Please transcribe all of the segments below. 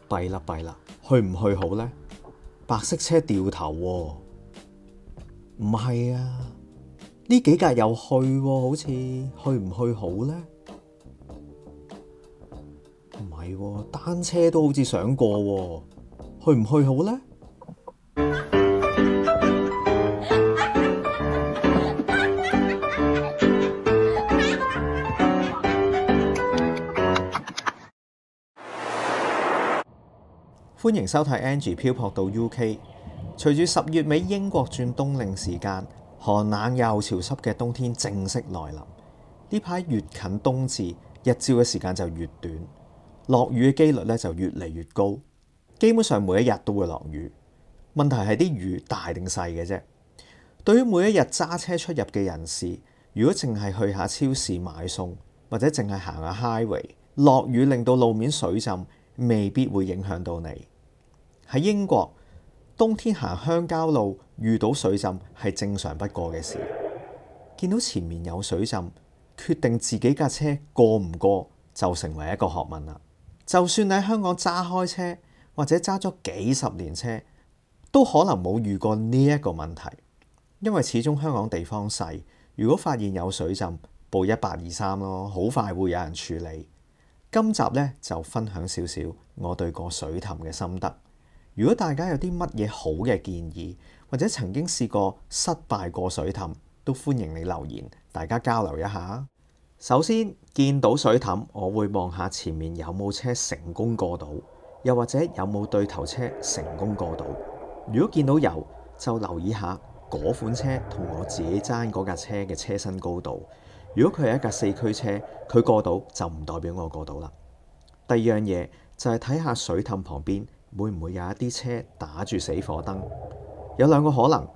弊啦弊啦，去唔去好呢？白色車掉頭喎，唔係啊，呢幾格又去喎，好似去唔去好呢？唔係喎，單車都好似想過喎，去唔去好呢？歡迎收睇 Angie 漂泊到 UK。隨住10月尾英國轉冬令時間，寒冷又潮濕嘅冬天正式來臨。呢排越近冬至，日照嘅時間就越短，落雨嘅機率咧就越嚟越高。基本上每一日都會落雨。問題係啲雨大定細嘅啫。對於每一日揸車出入嘅人士，如果淨係去下超市買餸，或者淨係行下 highway， 落雨令到路面水浸，未必會影響到你。喺英國，冬天行鄉郊路遇到水浸係正常不過嘅事。見到前面有水浸，決定自己架車過唔過就成為一個學問啦。就算你喺香港揸開車或者揸咗幾十年車，都可能冇遇過呢一個問題，因為始終香港地方細，如果發現有水浸，報1823咯，好快會有人處理。今集呢，就分享少少我對過水凼嘅心得。如果大家有啲乜嘢好嘅建議，或者曾經試過失敗過水凼，都歡迎你留言，大家交流一下。首先見到水凼，我會望下前面有冇車成功過到，又或者有冇對頭車成功過到。如果見到有，就留意下嗰款車同我自己揸嗰架車嘅車身高度。如果佢係一架4驅車，佢過到就唔代表我過到啦。第二樣嘢就係睇下水凼旁邊會唔會有一啲車打住死火燈。有兩個可能，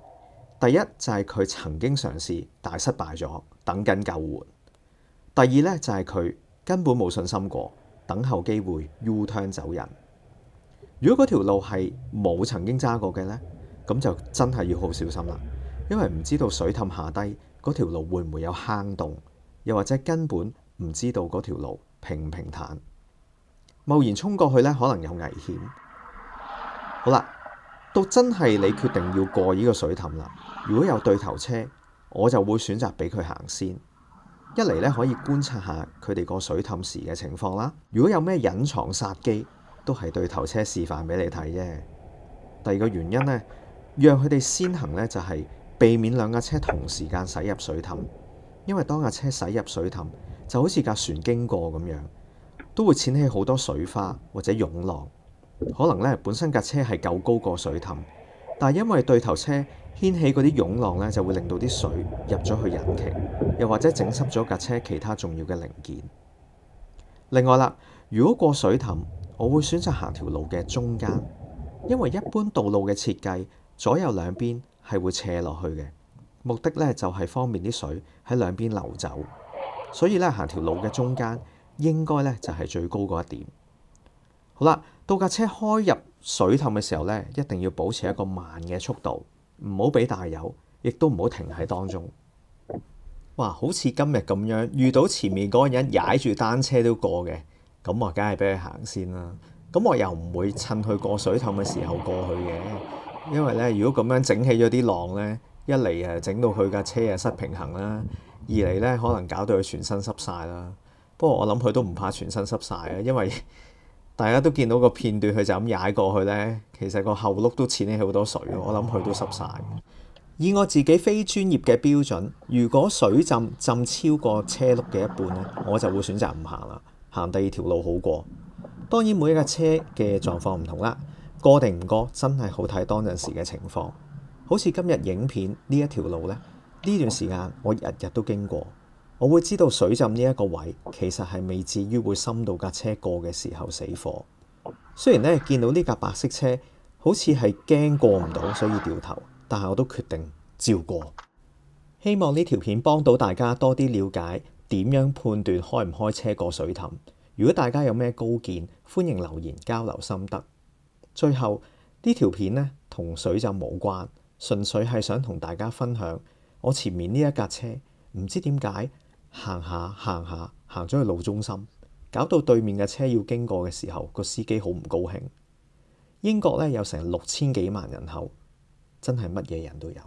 第一就係佢曾經嘗試但係失敗咗，等緊救援。第二呢，就係佢根本冇信心過，等候機會 U turn 走人。如果嗰條路係冇曾經揸過嘅呢，咁就真係要好小心啦，因為唔知道水凼下低嗰條路會唔會有坑洞，又或者根本唔知道嗰條路平唔平坦，貿然衝過去呢，可能有危險。好啦，到真係你決定要過呢個水凼啦，如果有對頭車，我就會選擇俾佢行先。一嚟呢，可以觀察下佢哋過水凼時嘅情況啦，如果有咩隱藏殺機，都係對頭車示範俾你睇啫。第二個原因呢，讓佢哋先行呢，就係避免兩架車同時間駛入水凼，因為當架車駛入水凼，就好似架船經過咁樣，都會濺起好多水花或者湧浪。可能呢，本身架車係夠高過水凼，但係因為對頭車掀起嗰啲湧浪呢，就會令到啲水入咗去引擎，又或者整濕咗架車其他重要嘅零件。另外啦，如果過水凼，我會選擇行條路嘅中間，因為一般道路嘅設計左右兩邊係會斜落去嘅，目的呢就係方便啲水喺兩邊流走，所以呢，行條路嘅中間應該呢就係最高嗰一點。好啦，到架車開入水凼嘅時候呢，一定要保持一個慢嘅速度，唔好俾大油，亦都唔好停喺當中。哇，好似今日咁樣，遇到前面嗰個人踩住單車都過嘅，咁我梗係俾佢行先啦。咁我又唔會趁佢過水凼嘅時候過去嘅，因為呢，如果咁樣整起咗啲浪呢，一嚟整到佢架車失平衡啦，二嚟呢，可能搞到佢全身濕晒啦。不過我諗佢都唔怕全身濕晒啊，因為大家都見到個片段，佢就咁踩過去呢，其實個後轆都濺起好多水，我諗佢都濕晒。以我自己非專業嘅標準，如果水浸超過車轆嘅一半呢，我就會選擇唔行啦，行第二條路好過。當然每一架車嘅狀況唔同啦，過定唔過真係好睇當陣時嘅情況。好似今日影片呢一條路呢，呢段時間我日日都經過，我會知道水浸呢一個位其實係未至於會深到架車過嘅時候死火。雖然呢，見到呢架白色車好似係驚過唔到，所以掉頭，但係我都決定照過。希望呢條片幫到大家多啲了解點樣判斷開唔開車過水凼。如果大家有咩高見，歡迎留言交流心得。最後呢條片呢，同水浸冇關，純粹係想同大家分享我前面呢一架車唔知點解行下行咗去路中心，搞到對面嘅車要經過嘅時候，個司機好唔高興。英國咧有成6000幾萬人口，真係乜嘢人都有。